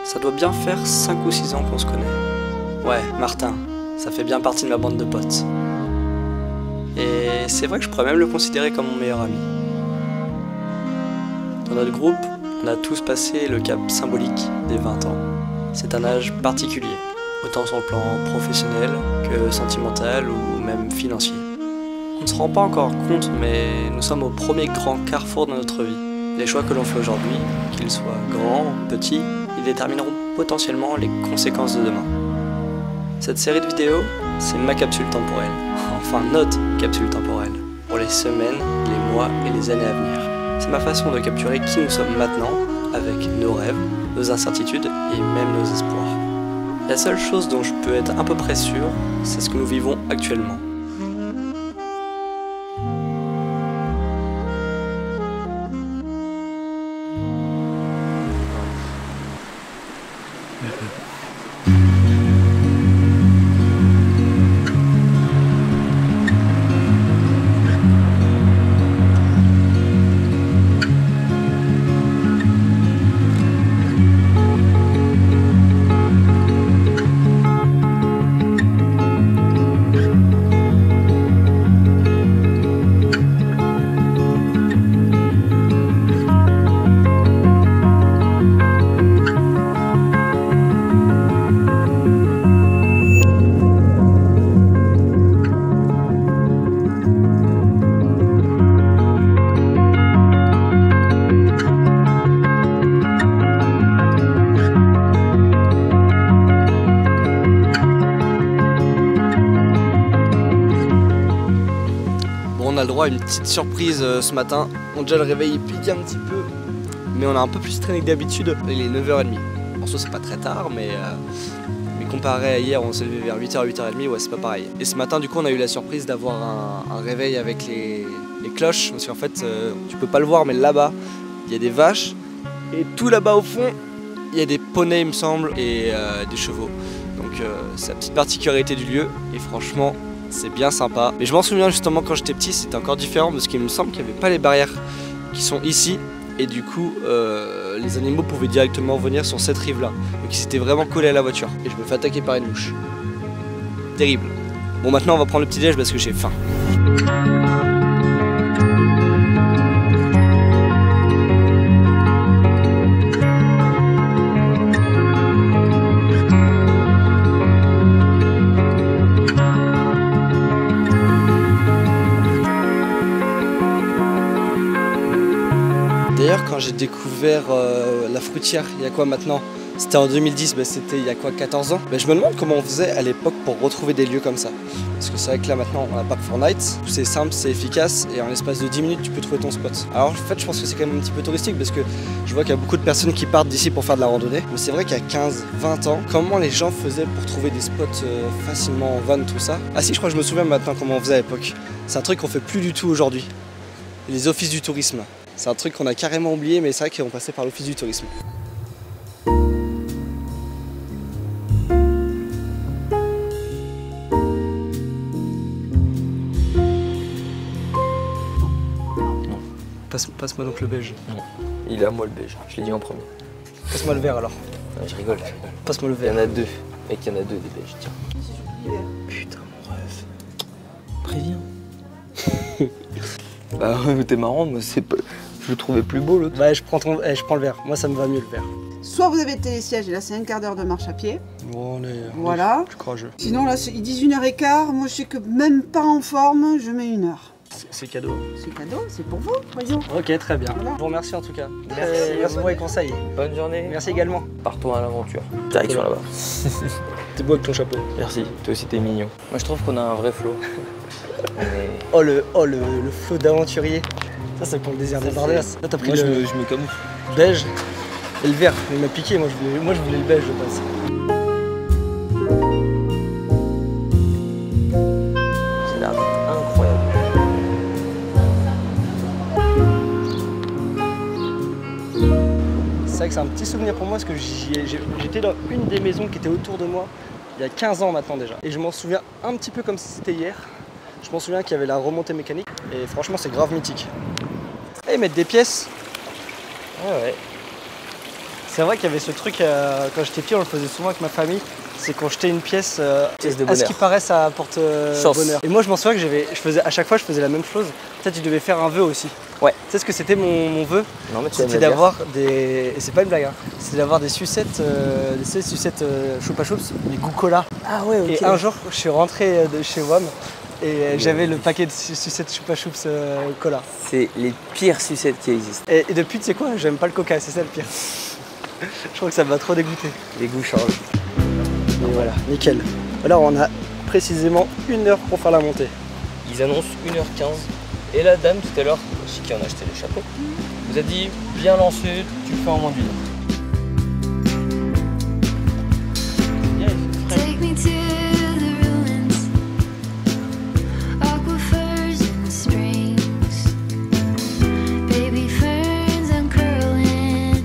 Ça doit bien faire 5 ou 6 ans qu'on se connaît. Ouais, Martin, ça fait bien partie de ma bande de potes. Et c'est vrai que je pourrais même le considérer comme mon meilleur ami. Dans notre groupe, on a tous passé le cap symbolique des 20 ans. C'est un âge particulier, autant sur le plan professionnel que sentimental ou même financier. On ne se rend pas encore compte, mais nous sommes au premier grand carrefour de notre vie. Les choix que l'on fait aujourd'hui, qu'ils soient grands ou petits, ils détermineront potentiellement les conséquences de demain. Cette série de vidéos, c'est ma capsule temporelle, enfin notre capsule temporelle, pour les semaines, les mois et les années à venir. C'est ma façon de capturer qui nous sommes maintenant, avec nos rêves, nos incertitudes et même nos espoirs. La seule chose dont je peux être à peu près sûr, c'est ce que nous vivons actuellement. On a le droit à une petite surprise ce matin. On a déjà le réveil pique un petit peu, mais on a un peu plus traîné que d'habitude. Il est 9h30. En soi, c'est pas très tard, mais comparé à hier, on s'est levé vers 8h, 8h30, ouais, c'est pas pareil. Et ce matin, du coup, on a eu la surprise d'avoir un réveil avec les cloches, parce qu'en fait, tu peux pas le voir, mais là-bas, il y a des vaches, et tout là-bas au fond, il y a des poneys, il me semble, et des chevaux. Donc, c'est la petite particularité du lieu, et franchement, c'est bien sympa. Mais je m'en souviens justement quand j'étais petit, c'était encore différent parce qu'il me semble qu'il n'y avait pas les barrières qui sont ici. Et du coup, les animaux pouvaient directement venir sur cette rive-là. Donc ils étaient vraiment collés à la voiture. Et je me fais attaquer par une mouche. Terrible. Bon, maintenant on va prendre le petit-déj parce que j'ai faim. D'ailleurs, quand j'ai découvert la fruitière, il y a quoi maintenant? C'était en 2010, c'était il y a quoi, 14 ans? Je me demande comment on faisait à l'époque pour retrouver des lieux comme ça. Parce que c'est vrai que là maintenant, on n'a pas que Fortnite. C'est simple, c'est efficace et en l'espace de 10 minutes, tu peux trouver ton spot. Alors en fait, je pense que c'est quand même un petit peu touristique parce que je vois qu'il y a beaucoup de personnes qui partent d'ici pour faire de la randonnée. Mais c'est vrai qu'il y a 15, 20 ans, comment les gens faisaient pour trouver des spots facilement en van, tout ça? Ah si, je crois que je me souviens maintenant comment on faisait à l'époque. C'est un truc qu'on fait plus du tout aujourd'hui. Les offices du tourisme. C'est un truc qu'on a carrément oublié, mais c'est vrai qu'on passait par l'office du tourisme. Non. Passe-moi donc le beige. Non. Il est à moi le beige, je l'ai dit en premier. Passe-moi le vert alors. Non, je rigole. Passe-moi le Il y vert. en a deux. Mec, il y en a deux des beiges, tiens. Putain, mon rêve. Préviens. Bah ouais, t'es marrant, moi c'est pas... Je le trouvais plus beau l'autre. Ouais, je prends le vert. Moi ça me va mieux le vert. Soit vous avez le télésiège et là c'est un quart d'heure de marche à pied. Bon, Voilà. Je suis courageux. Sinon là ils disent 1h15, moi je sais que même pas en forme, je mets 1 heure. C'est cadeau. C'est cadeau, c'est pour vous, voyons. Ok, très bien. Voilà. Je vous remercie en tout cas. Merci pour les conseils. Bonne journée. Merci également. Partons à l'aventure. Direction là-bas. T'es beau avec ton chapeau. Merci, toi aussi t'es mignon. Moi je trouve qu'on a un vrai flow. Oh le flow d'aventurier. Ça c'est pour le désert des Bardenas. Là t'as pris Moi le je me camoufle. beige et le vert. Il m'a piqué, moi je voulais le beige je pense. Ça a l'air d'être incroyable. C'est vrai que c'est un petit souvenir pour moi parce que j'étais dans une des maisons qui était autour de moi il y a 15 ans maintenant déjà. Et je m'en souviens un petit peu comme si c'était hier. Je m'en souviens qu'il y avait la remontée mécanique et franchement c'est grave mythique. Et mettre des pièces. Ah ouais. C'est vrai qu'il y avait ce truc, quand j'étais petit, on le faisait souvent avec ma famille, c'est qu'on jetait une pièce, de à ce qui paraît ça apporte bonheur. Et moi je m'en souviens que à chaque fois je faisais la même chose. Peut-être tu devais faire un vœu aussi. Ouais. Tu sais ce que c'était mon vœu? Non, mais tu c'était d'avoir des... Et c'est pas une blague, hein. C'était d'avoir des sucettes, des sucettes Choupa Choups, des goûts cola. Ah ouais, ok. Et un jour je suis rentré de chez WAM et j'avais le paquet de sucettes Choupa Choups cola. C'est les pires sucettes qui existent. Et depuis, tu sais quoi? J'aime pas le coca, c'est ça le pire. Je crois que ça m'a trop dégoûté. Les goûts changent. Et voilà, nickel. Alors on a précisément 1 heure pour faire la montée. Ils annoncent 1h15. Et la dame tout à l'heure, chez qui on a acheté les chapeaux, vous a dit bien lancé, tu le fais en moins d'1 heure. Take me to the ruins, aquifers and springs, baby ferns uncurling,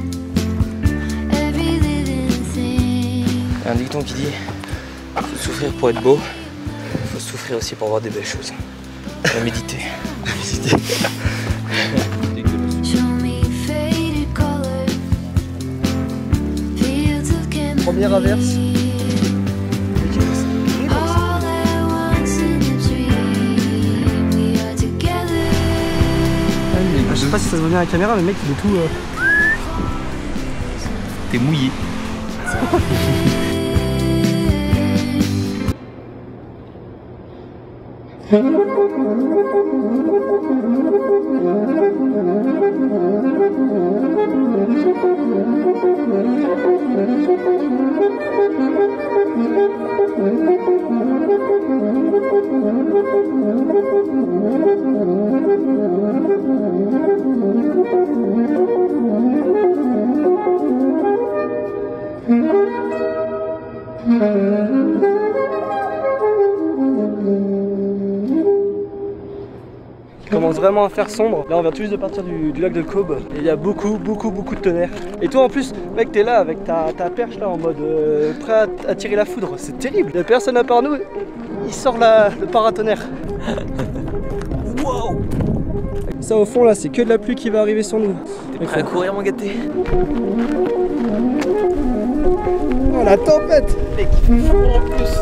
every living thing. Il y a un dicton qui dit faut souffrir pour être beau, faut souffrir aussi pour voir des belles choses. La méditer. Show me faded colors, fields of chemistry. Première averse. All at once in a dream, we are together. Je sais pas si ça se voit bien à la caméra, mais le mec il est tout... T'es mouillé. Il commence vraiment à faire sombre. Là on vient tout juste de partir du lac de Cobh et il y a beaucoup de tonnerre. Et toi en plus mec t'es là avec ta perche là en mode prêt à tirer la foudre. C'est terrible. Il n'y a personne à part nous. Il sort le paratonnerre. Wow. Ça au fond là c'est que de la pluie qui va arriver sur nous. T'es prêt à courir mon gâté? Oh la tempête. Mec il fait froid en plus.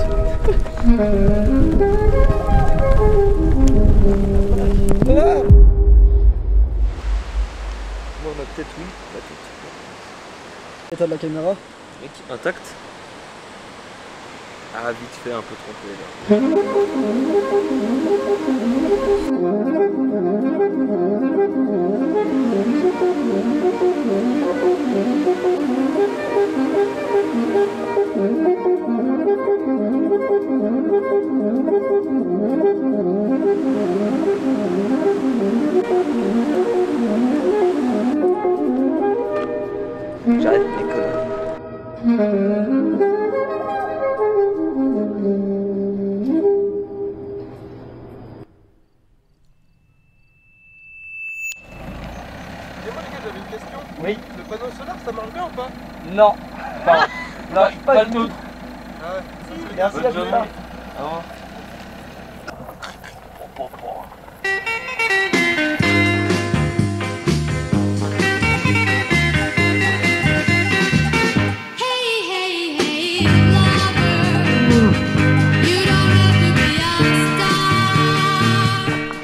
Ah. Moi ma tête oui, la tête. État de la caméra. Mec intact. Ah vite fait un peu trompé là. J'arrête les conneries. Oui. Le panneau solaire, ça marche bien ou pas? Non. Non, pas du tout. Ah ouais. Merci à tous.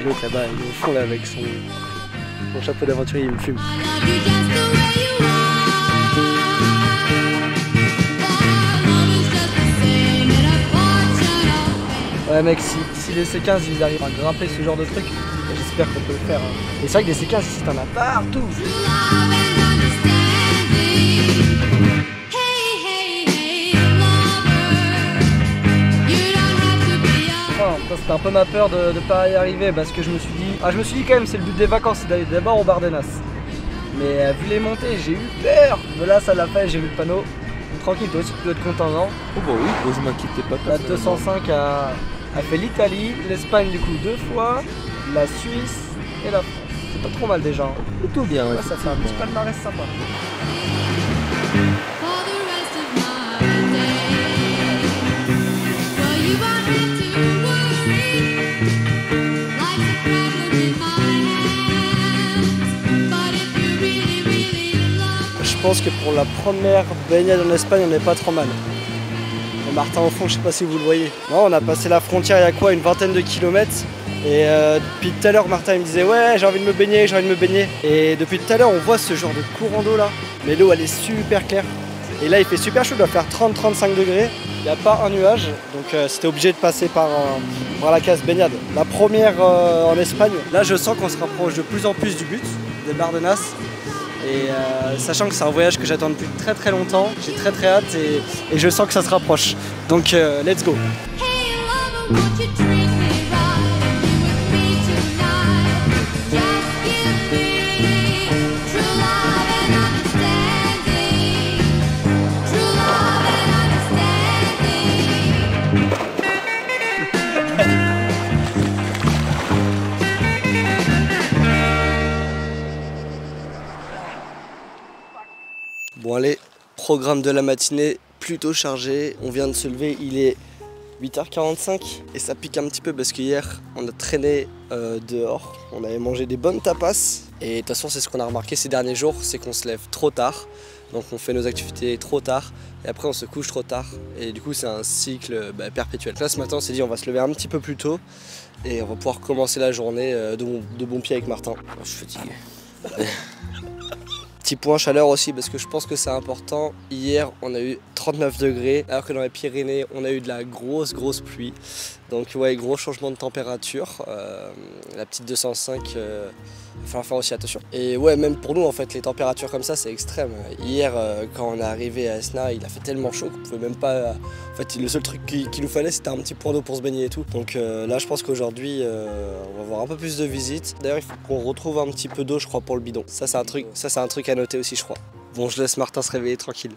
L'autre là-bas, il est au fond là avec son chapeau d'aventurier, il me fume. Ouais mec, si les C15 ils arrivent à grimper ce genre de truc, j'espère qu'on peut le faire. Hein. Et c'est vrai que des C15 ici t'en as partout. C'était un peu ma peur de ne pas y arriver parce que je me suis dit quand même c'est le but des vacances, c'est d'aller d'abord au Bardenas. Mais vu les montées, j'ai eu peur. Mais là ça l'a fait, j'ai vu le panneau. Tranquille, toi aussi tu dois être content, non? Oh bah oui, je m'inquiétais pas. La 205 a fait l'Italie, l'Espagne du coup 2 fois, la Suisse et la France. C'est pas trop mal déjà. Hein. Plutôt bien. Ouais, ça fait un petit palmarès sympa. pense que pour la première baignade en Espagne, on n'est pas trop mal. Et Martin au fond, je sais pas si vous le voyez. Non, on a passé la frontière il y a quoi, une vingtaine de kilomètres. Et depuis tout à l'heure, Martin il me disait ouais, j'ai envie de me baigner, j'ai envie de me baigner. Et depuis tout à l'heure, on voit ce genre de courant d'eau là. Mais l'eau elle est super claire. Et là il fait super chaud, il doit faire 30-35 degrés. Il n'y a pas un nuage, donc c'était obligé de passer par la case baignade. La première en Espagne, là je sens qu'on se rapproche de plus en plus du but, des Bardenas. Et sachant que c'est un voyage que j'attends depuis très longtemps, j'ai très hâte et je sens que ça se rapproche. Donc let's go. Hey lover, won't you treat me right and be with me tonight? Just give me true love and understanding. True love and Bon allez, programme de la matinée plutôt chargé. On vient de se lever, il est 8h45 et ça pique un petit peu parce qu'hier on a traîné dehors. On avait mangé des bonnes tapas et de toute façon c'est ce qu'on a remarqué ces derniers jours, c'est qu'on se lève trop tard. Donc on fait nos activités trop tard et après on se couche trop tard et du coup c'est un cycle perpétuel. Là ce matin on s'est dit on va se lever un petit peu plus tôt et on va pouvoir commencer la journée de bon pied avec Martin. Oh, je suis fatigué. Petit point chaleur aussi parce que je pense que c'est important. Hier on a eu 39 degrés alors que dans les Pyrénées on a eu de la grosse pluie. Donc ouais, gros changement de température. La petite 205, il va falloir faire aussi attention. Et ouais, même pour nous en fait les températures comme ça c'est extrême. Hier quand on est arrivé à Esna il a fait tellement chaud qu'on pouvait même pas... En fait le seul truc qu'il nous fallait c'était un petit point d'eau pour se baigner et tout. Donc là je pense qu'aujourd'hui on va avoir un peu plus de visites. D'ailleurs il faut qu'on retrouve un petit peu d'eau je crois pour le bidon. Ça c'est un truc à noter aussi je crois. Bon je laisse Martin se réveiller tranquille.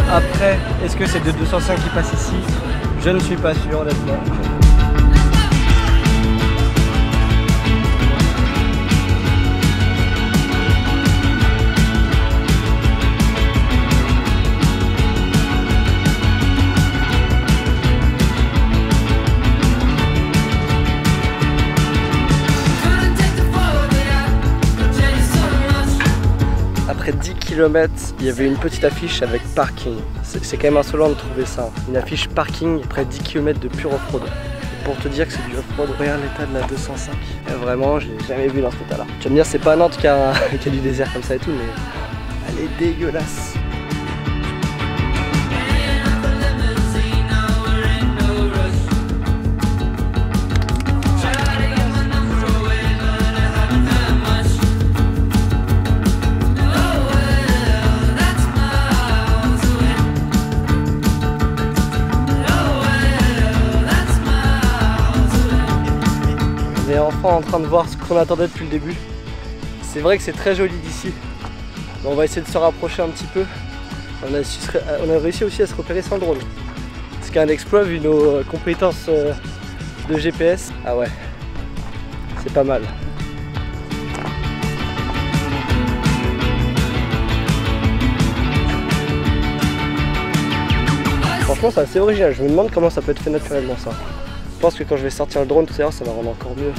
Après, est-ce que c'est de 205 qui passe ici? Je ne suis pas sûr honnêtement. Après 10 km, il y avait une petite affiche avec parking. C'est quand même insolent de trouver ça. Une affiche parking après 10 km de pure off-road. Pour te dire que c'est du off-road, regarde l'état de la 205. Et vraiment, je l'ai jamais vu dans cet état-là. Tu vas me dire, c'est pas Nantes qui a du désert comme ça et tout, mais elle est dégueulasse. On est enfin en train de voir ce qu'on attendait depuis le début. C'est vrai que c'est très joli d'ici. On va essayer de se rapprocher un petit peu. On a réussi aussi à se repérer sans drone. Ce qui est un exploit vu nos compétences de GPS. Ah ouais, c'est pas mal. Franchement c'est assez original, je me demande comment ça peut être fait naturellement ça. Je pense que quand je vais sortir le drone tout à l'heure ça va rendre encore mieux.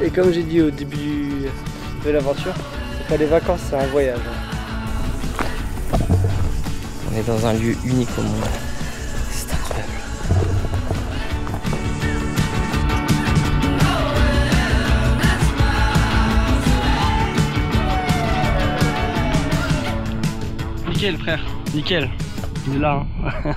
Et comme j'ai dit au début de l'aventure, c'est pas des vacances, c'est un voyage. On est dans un lieu unique au monde. C'est incroyable. Nickel frère, nickel. Il est là hein.